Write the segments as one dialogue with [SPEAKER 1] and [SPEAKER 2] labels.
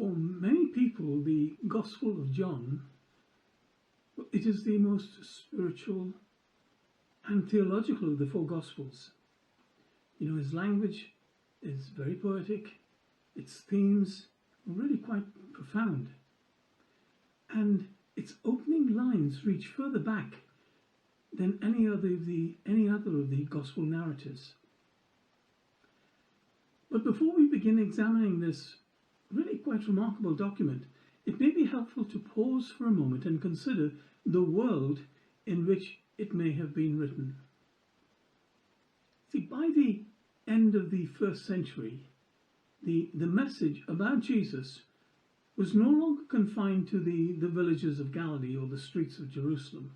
[SPEAKER 1] For many people, the Gospel of John, it is the most spiritual and theological of the four Gospels. You know, his language is very poetic, its themes are really quite profound, and its opening lines reach further back than any other of the Gospel narratives. But before we begin examining this really quite remarkable document, it may be helpful to pause for a moment and consider the world in which it may have been written. See, by the end of the first century, the message about Jesus was no longer confined to the villages of Galilee or the streets of Jerusalem.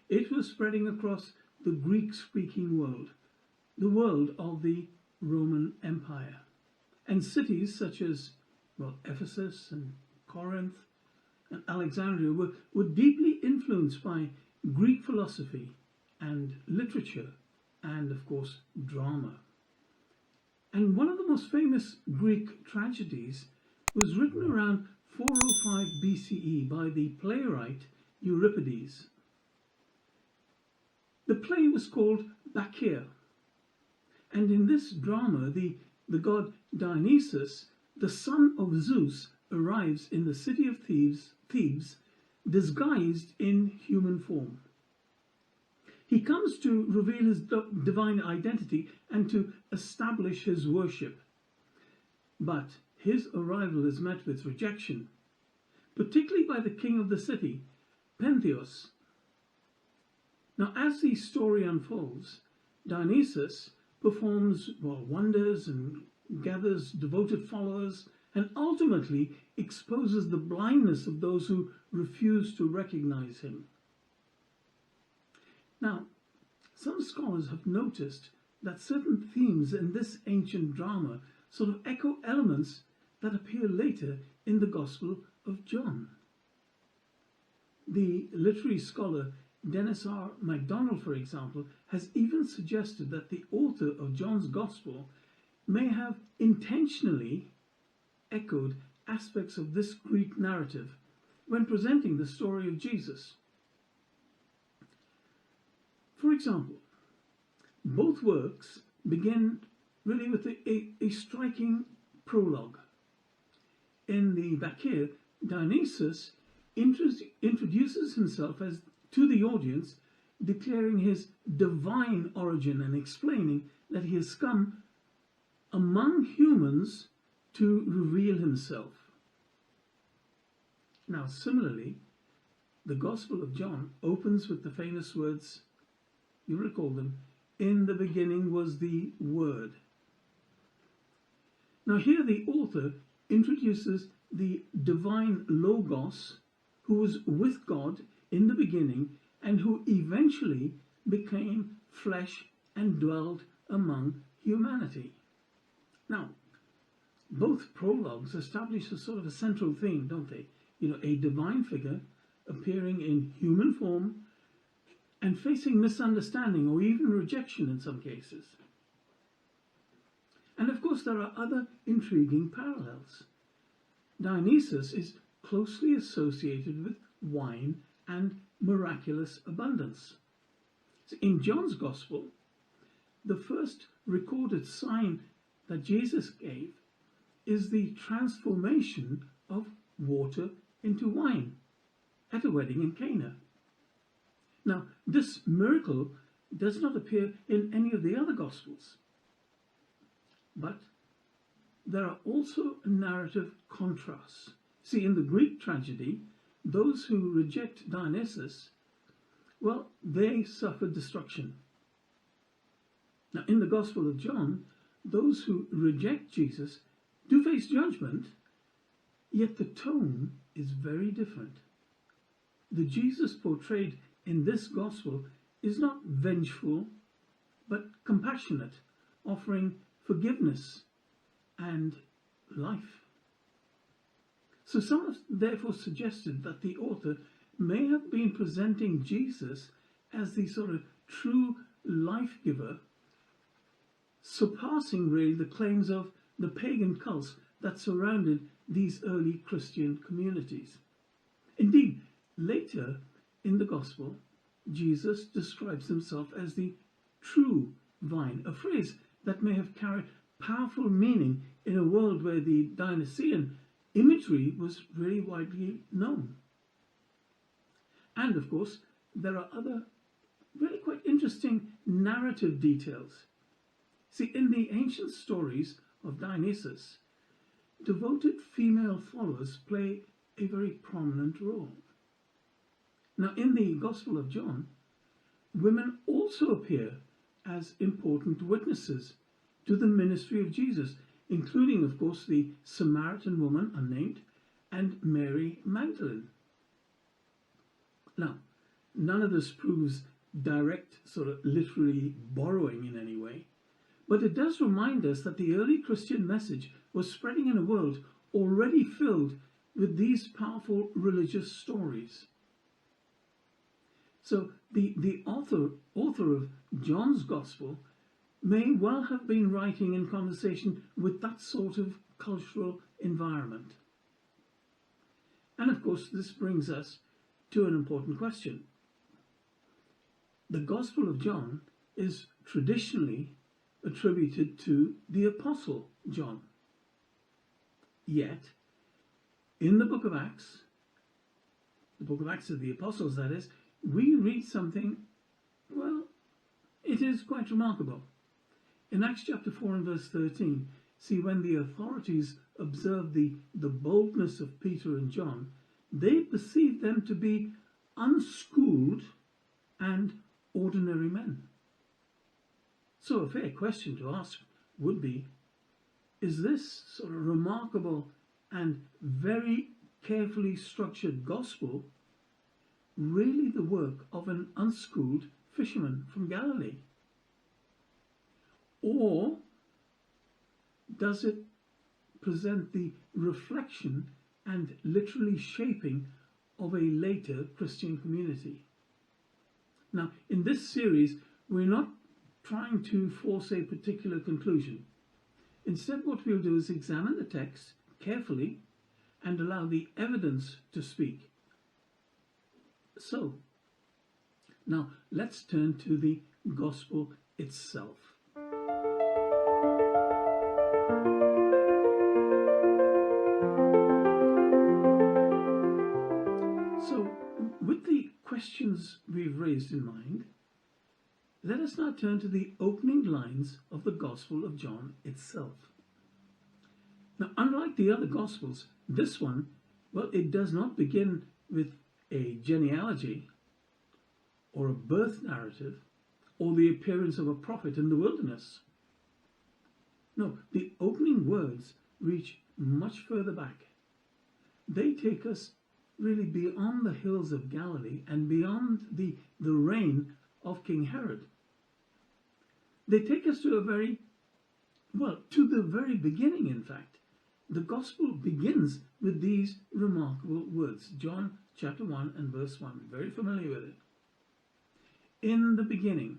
[SPEAKER 1] It was spreading across the Greek-speaking world, the world of the Roman Empire, and cities such as, Ephesus and Corinth and Alexandria were deeply influenced by Greek philosophy and literature and, of course, drama. And one of the most famous Greek tragedies was written around 405 BCE by the playwright Euripides. The play was called Bacchae, and in this drama the god Dionysus, the son of Zeus, arrives in the city of Thebes disguised in human form. He comes to reveal his divine identity and to establish his worship. But his arrival is met with rejection, particularly by the king of the city, Pentheus. Now, as the story unfolds, Dionysus performs wonders and gathers devoted followers and ultimately exposes the blindness of those who refuse to recognize him. Now, some scholars have noticed that certain themes in this ancient drama sort of echo elements that appear later in the Gospel of John. The literary scholar Dennis R. MacDonald, for example, has even suggested that the author of John's Gospel may have intentionally echoed aspects of this Greek narrative when presenting the story of Jesus. For example, both works begin really with a striking prologue. In the Bacchae, Dionysus introduces himself to the audience, declaring his divine origin and explaining that he has come among humans to reveal himself. Now, similarly, the Gospel of John opens with the famous words, you recall them, "In the beginning was the Word." Now here the author introduces the divine Logos, who was with God in the beginning and who eventually became flesh and dwelled among humanity. Now, both prologues establish a sort of a central theme, don't they? You know, a divine figure appearing in human form and facing misunderstanding or even rejection in some cases. And of course there are other intriguing parallels. Dionysus is closely associated with wine and miraculous abundance. So in John's Gospel, the first recorded sign that Jesus gave is the transformation of water into wine at a wedding in Cana. Now, this miracle does not appear in any of the other Gospels, but there are also narrative contrasts. See, in the Greek tragedy, those who reject Dionysus, well, they suffer destruction. Now, in the Gospel of John, those who reject Jesus do face judgment, yet the tone is very different. The Jesus portrayed in this Gospel is not vengeful, but compassionate, offering forgiveness and life. So some have therefore suggested that the author may have been presenting Jesus as the sort of true life giver, surpassing really the claims of the pagan cults that surrounded these early Christian communities. Indeed, later in the Gospel, Jesus describes himself as the true vine, a phrase that may have carried powerful meaning in a world where the Dionysian imagery was really widely known. And of course, there are other really quite interesting narrative details. See, in the ancient stories of Dionysus, devoted female followers play a very prominent role. Now, in the Gospel of John, women also appear as important witnesses to the ministry of Jesus, including, of course, the Samaritan woman, unnamed, and Mary Magdalene. Now, none of this proves direct sort of literary borrowing in any way, but it does remind us that the early Christian message was spreading in a world already filled with these powerful religious stories. So the author of John's Gospel may well have been writing in conversation with that sort of cultural environment. And of course, this brings us to an important question. The Gospel of John is traditionally attributed to the Apostle John. Yet, in the book of Acts of the Apostles, that is, we read something, well, it is quite remarkable. In Acts chapter 4 and verse 13, see, when the authorities observed the boldness of Peter and John, they perceived them to be unschooled and ordinary men. So a fair question to ask would be, is this sort of remarkable and very carefully structured gospel really the work of an unschooled fisherman from Galilee? Or does it present the reflection and literally shaping of a later Christian community? Now, in this series, we're not trying to force a particular conclusion. Instead, what we'll do is examine the text carefully and allow the evidence to speak. So, now let's turn to the gospel itself. So, with the questions we've raised in mind, let us now turn to the opening lines of the Gospel of John itself. Now, unlike the other Gospels, this one, well, it does not begin with a genealogy or a birth narrative or the appearance of a prophet in the wilderness. No, the opening words reach much further back. They take us really beyond the hills of Galilee and beyond the reign of King Herod. They take us to the very beginning, in fact. The Gospel begins with these remarkable words. John chapter 1 and verse 1, very familiar with it. In the beginning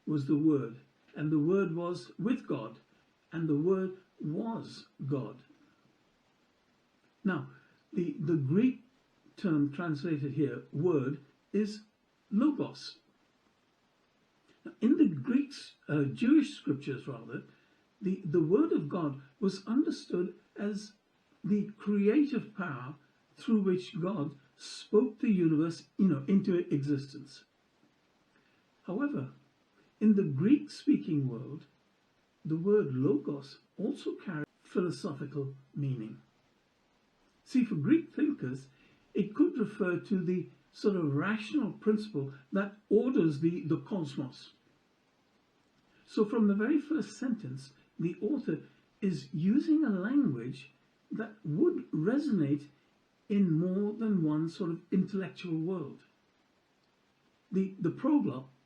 [SPEAKER 1] was the Word, and the Word was with God, and the Word was God. Now, the Greek term translated here, word, is logos. Now, in the Jewish scriptures, rather, the Word of God was understood as the creative power through which God spoke the universe, into existence. However, in the Greek-speaking world, the word logos also carries philosophical meaning. See, for Greek thinkers, it could refer to the sort of rational principle that orders the cosmos. So from the very first sentence, the author is using a language that would resonate in more than one sort of intellectual world. The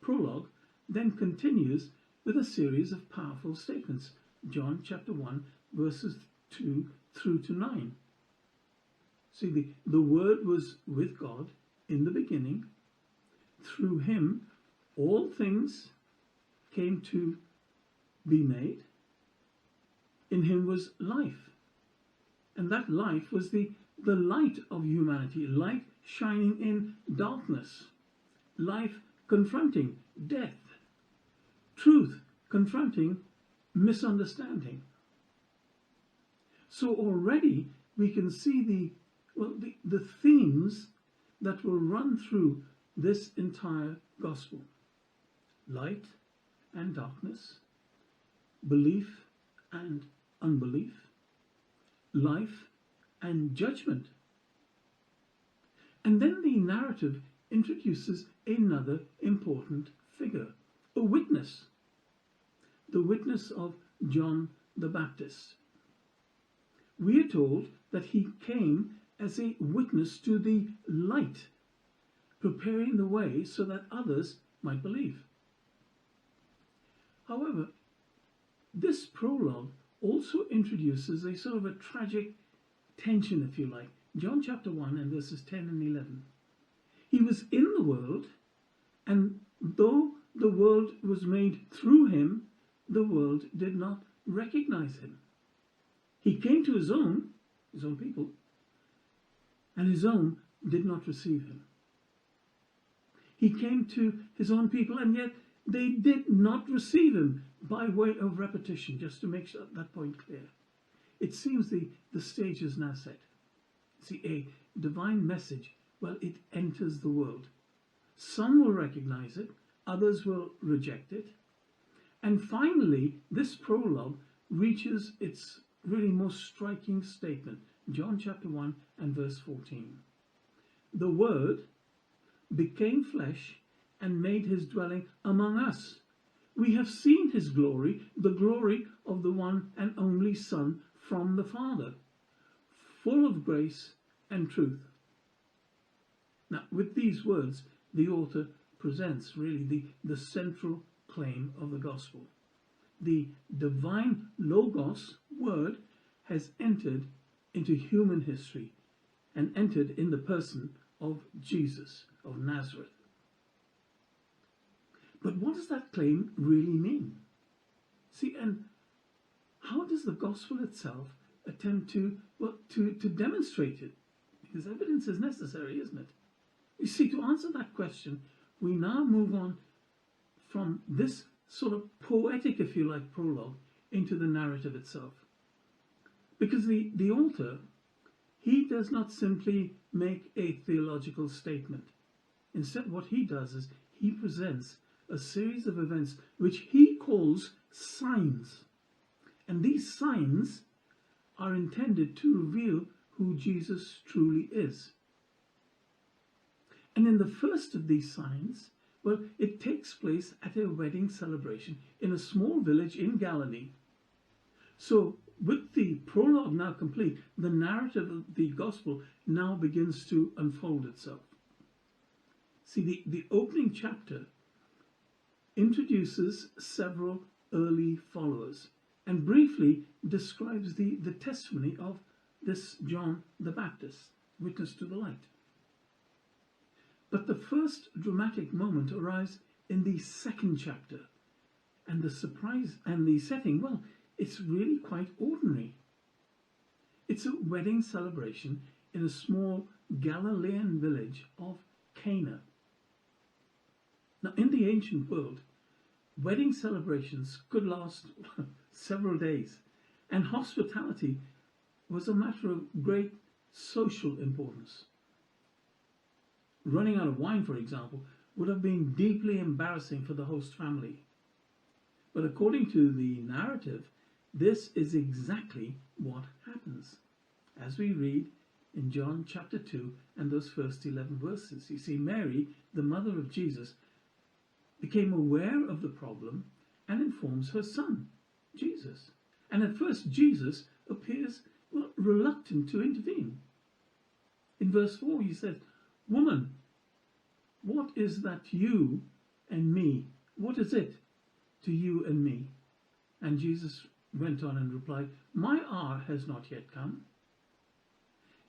[SPEAKER 1] prologue then continues with a series of powerful statements. John chapter 1 verses 2 through to 9. See, the Word was with God in the beginning. Through him all things came to be made. In him was life, And that life was the light of humanity, light shining in darkness, life confronting death, truth confronting misunderstanding. So already we can see the themes that will run through this entire gospel: light and darkness, belief and unbelief, life and judgment. And then the narrative introduces another important figure, a witness, the witness of John the Baptist. We are told that he came as a witness to the light, preparing the way so that others might believe. However, this prologue also introduces a sort of a tragic tension, if you like. John chapter 1 and verses 10 and 11. He was in the world, and though the world was made through him, the world did not recognize him. He came to his own people, and his own did not receive him. He came to his own people, and yet they did not receive him, by way of repetition, just to make that point clear. It seems the stage is now set. See, a divine message, well, it enters the world. Some will recognize it, others will reject it. And finally, this prologue reaches its really most striking statement, John chapter 1 and verse 14. The Word became flesh and made his dwelling among us. We have seen his glory, the glory of the one and only Son from the Father, full of grace and truth. Now, with these words, the author presents really the central claim of the gospel. The divine Logos, Word, has entered into human history and entered in the person of Jesus of Nazareth. But what does that claim really mean? See, and how does the gospel itself attempt to demonstrate it? Because evidence is necessary, isn't it? You see, to answer that question, we now move on from this sort of poetic, if you like, prologue into the narrative itself. Because the author, he does not simply make a theological statement. Instead, what he does is he presents a series of events which he calls signs. And these signs are intended to reveal who Jesus truly is. And in the first of these signs, well, it takes place at a wedding celebration in a small village in Galilee. So, with the prologue now complete, the narrative of the gospel now begins to unfold itself. See, the opening chapter introduces several early followers and briefly describes the testimony of this John the Baptist, witness to the light. But the first dramatic moment arrives in the second chapter, and the surprise and the setting, well, it's really quite ordinary. It's a wedding celebration in a small Galilean village of Cana. Now, in the ancient world, wedding celebrations could last several days, and hospitality was a matter of great social importance. Running out of wine, for example, would have been deeply embarrassing for the host family. But according to the narrative, this is exactly what happens. As we read in John chapter 2 and those first 11 verses, you see, Mary, the mother of Jesus, became aware of the problem and informs her son, Jesus. And at first, Jesus appears reluctant to intervene. In verse 4, he says, "Woman, what is that to you and me? What is it to you and me?" And Jesus went on and replied, "My hour has not yet come."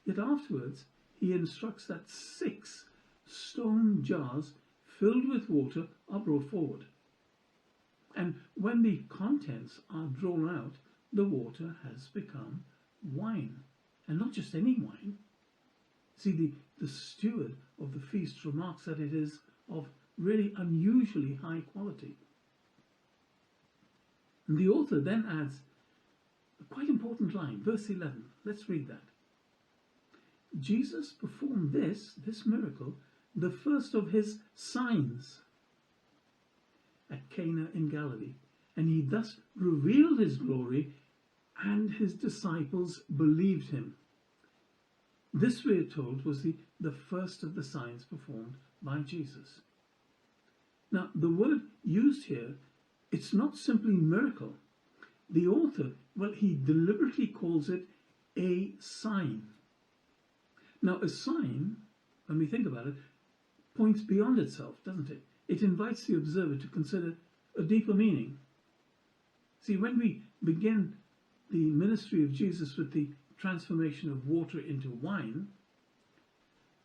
[SPEAKER 1] Yet afterwards, he instructs that 6 stone jars filled with water are brought forward. And when the contents are drawn out, the water has become wine. and not just any wine. See, the steward of the feast remarks that it is of really unusually high quality. And the author then adds a quite important line, verse 11. Let's read that. Jesus performed this miracle, the first of his signs, at Cana in Galilee, and he thus revealed his glory, and his disciples believed him. This, we are told, was the first of the signs performed by Jesus. Now, the word used here, it's not simply miracle. The author, well, he deliberately calls it a sign. Now, a sign, when we think about it, points beyond itself, doesn't it? It invites the observer to consider a deeper meaning. See, when we begin the ministry of Jesus with the transformation of water into wine,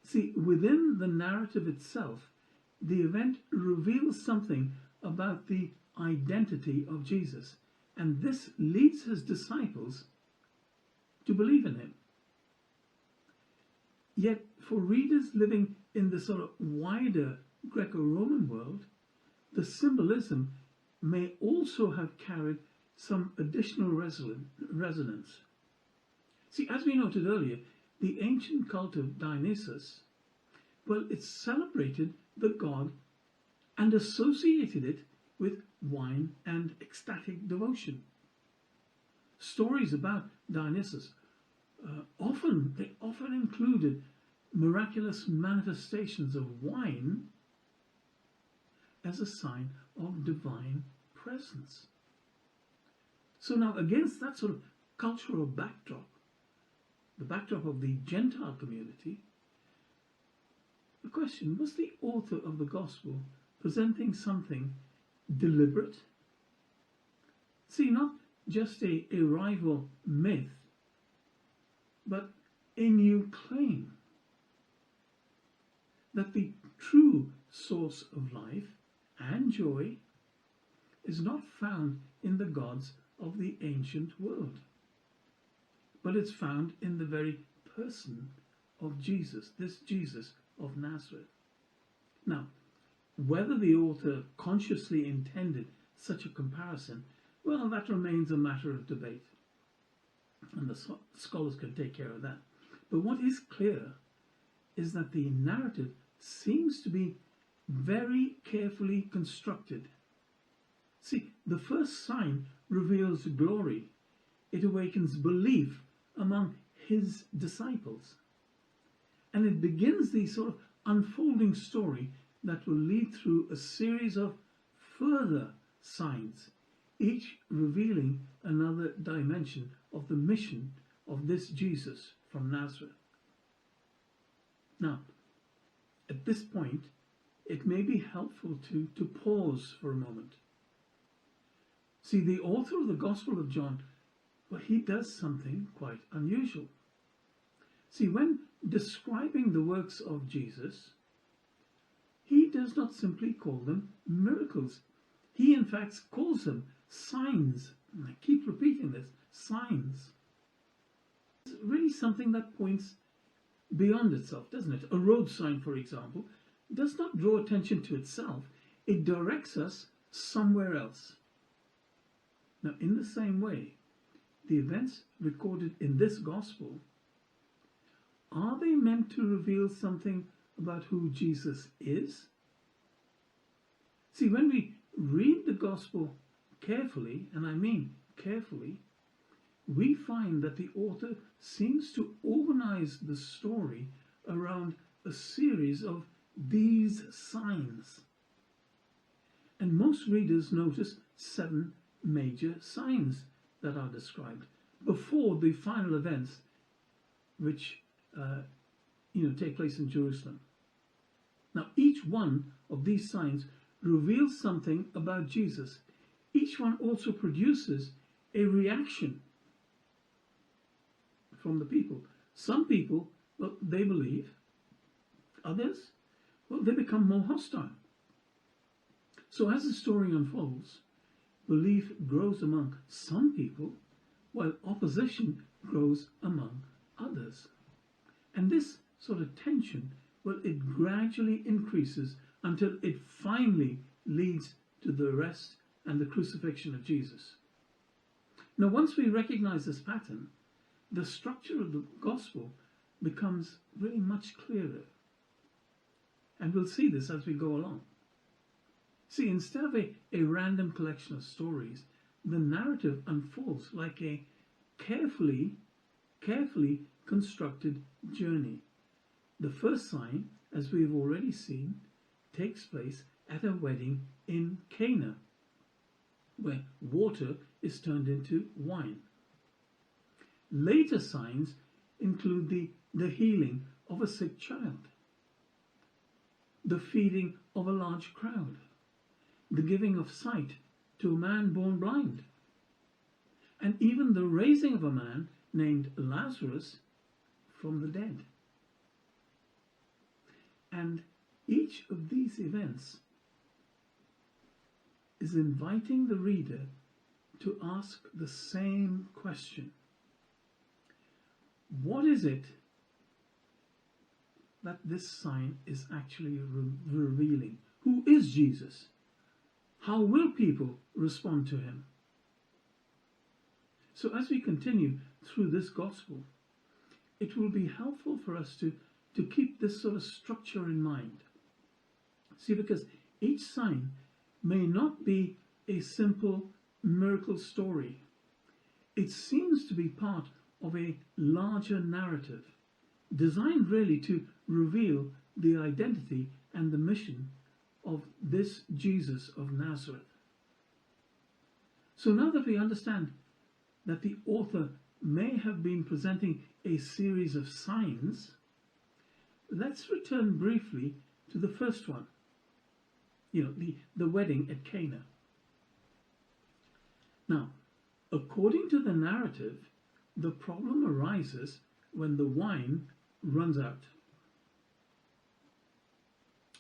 [SPEAKER 1] see, within the narrative itself, the event reveals something about the identity of Jesus, and this leads his disciples to believe in him. Yet, for readers living in the sort of wider Greco-Roman world, the symbolism may also have carried some additional resonance. See, as we noted earlier, the ancient cult of Dionysus, well, it celebrated the god and associated it with wine and ecstatic devotion. Stories about Dionysus often included miraculous manifestations of wine as a sign of divine presence. So now, against that sort of cultural backdrop, the backdrop of the Gentile community, the question, was the author of the Gospel presenting something deliberate? See, not just a rival myth, but a new claim that the true source of life and joy is not found in the gods of the ancient world, but it's found in the very person of Jesus, this Jesus of Nazareth. Now, whether the author consciously intended such a comparison, well, that remains a matter of debate, and the scholars can take care of that. But what is clear is that the narrative seems to be very carefully constructed. See, the first sign reveals glory. It awakens belief among his disciples. And it begins the sort of unfolding story that will lead through a series of further signs, each revealing another dimension of the mission of this Jesus from Nazareth. Now, at this point, it may be helpful to pause for a moment. See, the author of the Gospel of John, well, he does something quite unusual. See, when describing the works of Jesus, he does not simply call them miracles. He, in fact, calls them signs. And I keep repeating this, signs. It's really something that points beyond itself, doesn't it? A road sign, for example, does not draw attention to itself. It directs us somewhere else. Now, in the same way, the events recorded in this gospel, are they meant to reveal something about who Jesus is? See, when we read the gospel carefully, and I mean carefully, we find that the author seems to organize the story around a series of these signs. And most readers notice 7 major signs that are described before the final events which take place in Jerusalem. Now, each one of these signs reveals something about Jesus. Each one also produces a reaction from the people. Some people, well, they believe. Others, well, they become more hostile. So as the story unfolds, belief grows among some people, while opposition grows among others. And this sort of tension, well, it gradually increases until it finally leads to the arrest and the crucifixion of Jesus. Now, once we recognize this pattern, the structure of the gospel becomes really much clearer. And we'll see this as we go along. See, instead of a random collection of stories, the narrative unfolds like a carefully constructed journey. The first sign, as we've already seen, takes place at a wedding in Cana, where water is turned into wine. Later signs include the healing of a sick child, the feeding of a large crowd, the giving of sight to a man born blind, and even the raising of a man named Lazarus from the dead. And each of these events is inviting the reader to ask the same question. What is it that this sign is actually revealing? Who is Jesus? How will people respond to him? So as we continue through this gospel, it will be helpful for us to keep this sort of structure in mind. See, because each sign may not be a simple miracle story. It seems to be part of a larger narrative, designed really to reveal the identity and the mission of this Jesus of Nazareth. So now that we understand that the author may have been presenting a series of signs, let's return briefly to the first one, the wedding at Cana. Now, according to the narrative, the problem arises when the wine runs out.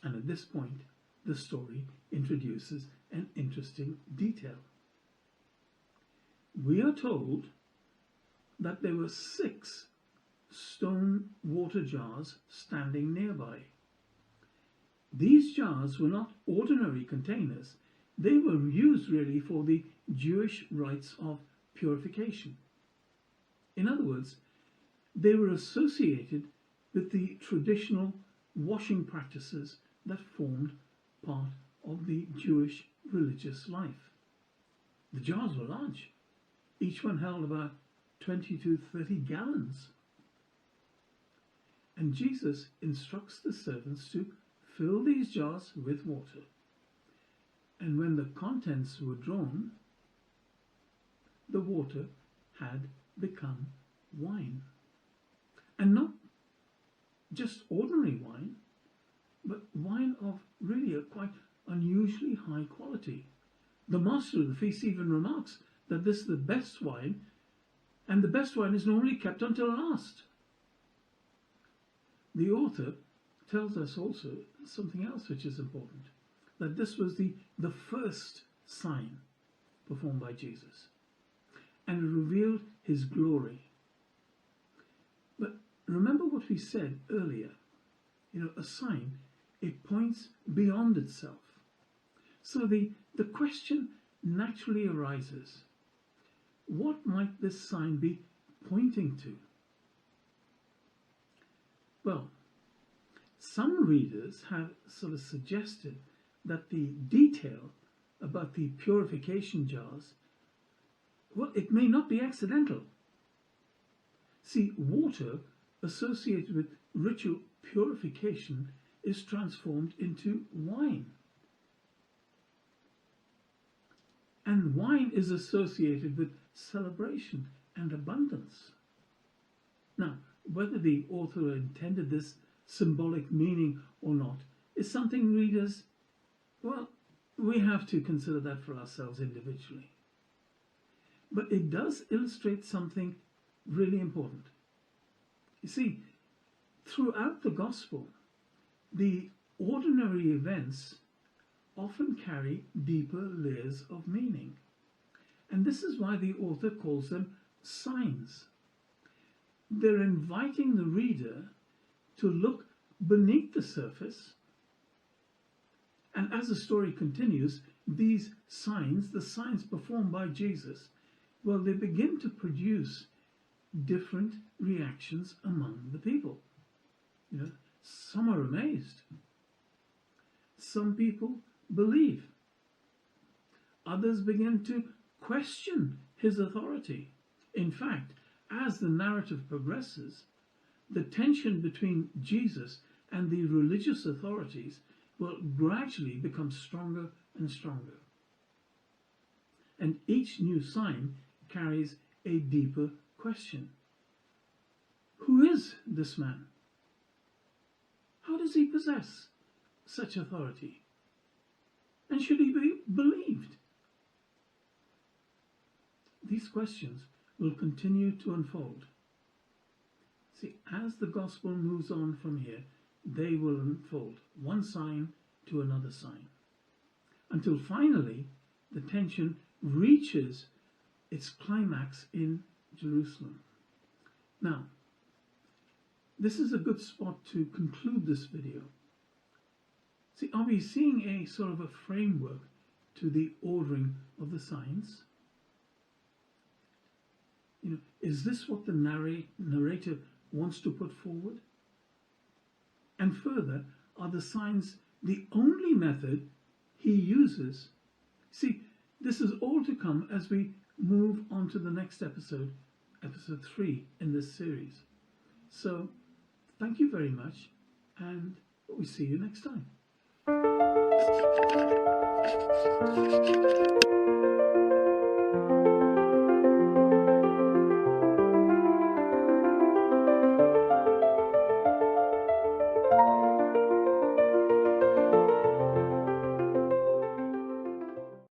[SPEAKER 1] And at this point, the story introduces an interesting detail. We are told that there were 6 stone water jars standing nearby. These jars were not ordinary containers. They were used really for the Jewish rites of purification. In other words, they were associated with the traditional washing practices that formed part of the Jewish religious life. The jars were large. Each one held about 20 to 30 gallons. And Jesus instructs the servants to fill these jars with water. And when the contents were drawn, the water had become wine. And not just ordinary wine, but wine of really a quite unusually high quality. The master of the feast even remarks that this is the best wine, and the best wine is normally kept until last. The author tells us also something else which is important, that this was the first sign performed by Jesus, and it revealed his glory. But remember what we said earlier, a sign, it points beyond itself. So the question naturally arises, what might this sign be pointing to? Well, some readers have sort of suggested that the detail about the purification jars, well, it may not be accidental. See, water associated with ritual purification is transformed into wine. And wine is associated with celebration and abundance. Now, whether the author intended this symbolic meaning or not is something readers, well, we have to consider that for ourselves individually. But it does illustrate something really important. You see, throughout the gospel, the ordinary events often carry deeper layers of meaning. And this is why the author calls them signs. they're inviting the reader to look beneath the surface. And as the story continues, these signs, the signs performed by Jesus, well, they begin to produce different reactions among the people. Some are amazed. Some people believe. Others begin to question his authority. In fact, as the narrative progresses, the tension between Jesus and the religious authorities will gradually become stronger and stronger. And each new sign carries a deeper question. Who is this man? How does he possess such authority? And should he be believed? These questions will continue to unfold. See, as the gospel moves on from here, they will unfold one sign to another sign, until finally the tension reaches its climax in Jerusalem. Now, this is a good spot to conclude this video. See, are we seeing a sort of a framework to the ordering of the signs? Is this what the narrator wants to put forward? And further, are the signs the only method he uses? See, this is all to come as we move on to the next episode, episode 3 in this series. So, thank you very much, and we see you next time.